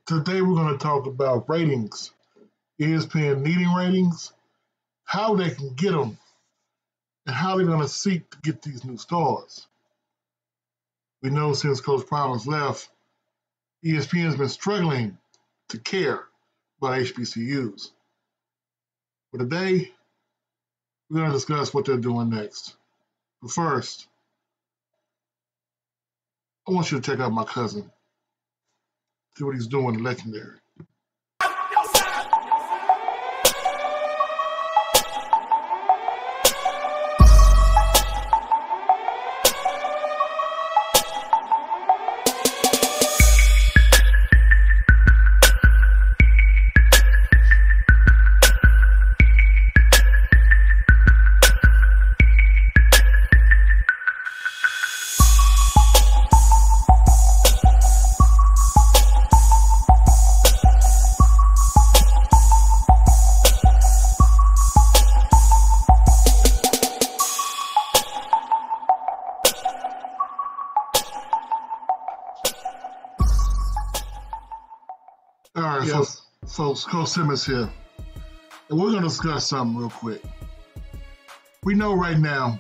Today we're going to talk about ratings, ESPN needing ratings, how they can get them, and how they're going to seek to get these new stars. We know since Coach Prime has left, ESPN has been struggling to care about HBCUs. But today, we're going to discuss what they're doing next. But first, I want you to check out my cousin, see what he's doing in Legendary. All right, Yes. folks, Coach Simmons here. And we're going to discuss something real quick. We know right now,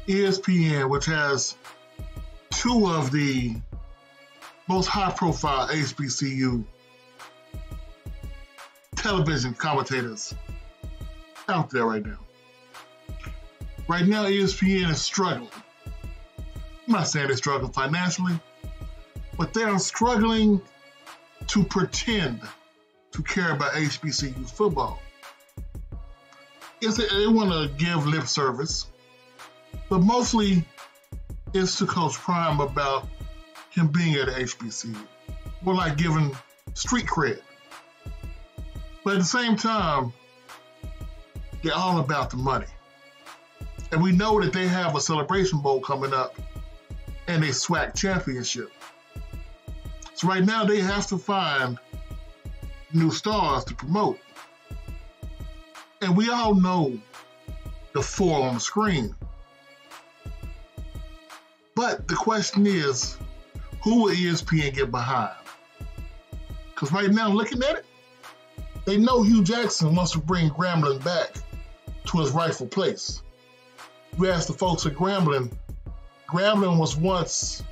ESPN, which has two of the most high-profile HBCU television commentators out there right now. Right now, ESPN is struggling. I'm not saying they're struggling financially, but they are struggling to pretend to care about HBCU football. They want to give lip service, but mostly it's to Coach Prime about him being at a HBCU. More like giving street cred. But at the same time, they're all about the money. And we know that they have a Celebration Bowl coming up and a SWAC championship. So right now they have to find new stars to promote. And we all know the four on the screen. But the question is, who will ESPN get behind? Because right now, looking at it, they know Hugh Jackson wants to bring Grambling back to his rightful place. You ask the folks at Grambling was once,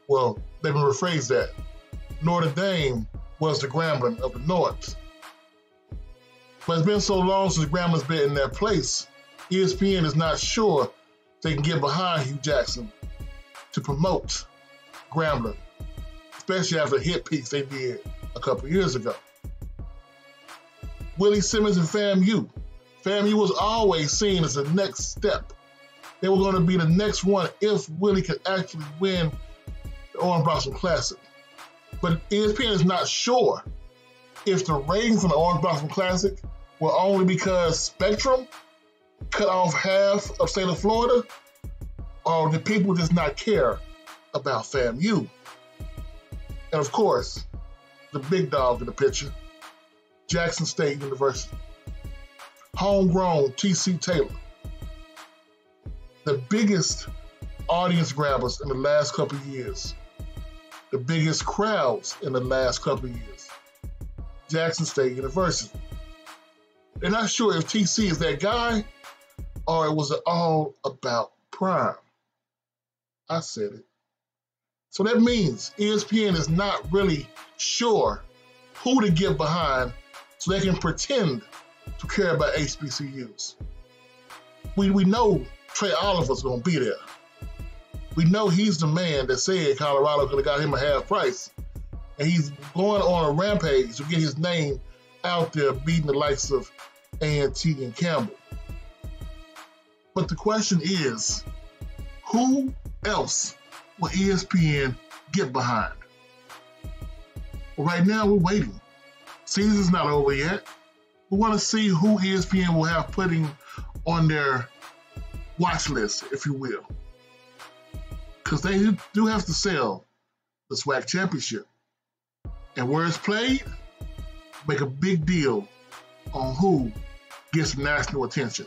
well, let me rephrase that. Notre Dame was the Grambling of the North. But it's been so long since Grambling's been in that place, ESPN is not sure they can get behind Hugh Jackson to promote Grambling, especially after the hit piece they did a couple years ago. Willie Simmons and FAMU. FAMU was always seen as the next step. They were going to be the next one if Willie could actually win the Orange Blossom Classic. But ESPN is not sure if the ratings from the Orange Blossom Classic were only because Spectrum cut off half of state of Florida, or did people just not care about FAMU? And of course, the big dog in the picture, Jackson State University. Homegrown T.C. Taylor. The biggest audience grabbers in the last couple of years. The biggest crowds in the last couple of years. Jackson State University. They're not sure if TC is that guy or it was all about Prime. I said it. So that means ESPN is not really sure who to get behind so they can pretend to care about HBCUs. We know Trey Oliver's going to be there. We know he's the man that said Colorado could have got him a half price. And he's going on a rampage to get his name out there beating the likes of A&T and Campbell. But the question is, who else will ESPN get behind? Well, right now we're waiting. Season's not over yet. We want to see who ESPN will have putting on their watch list, if you will. Because they do have to sell the SWAC championship. And where it's played, make a big deal on who gets national attention.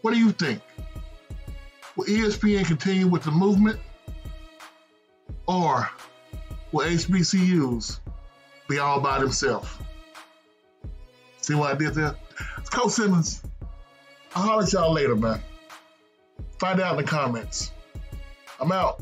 What do you think? Will ESPN continue with the movement? Or will HBCUs be all by themselves? See what I did there? Coach Simmons, I'll holler at y'all later, man. Find out in the comments. I'm out.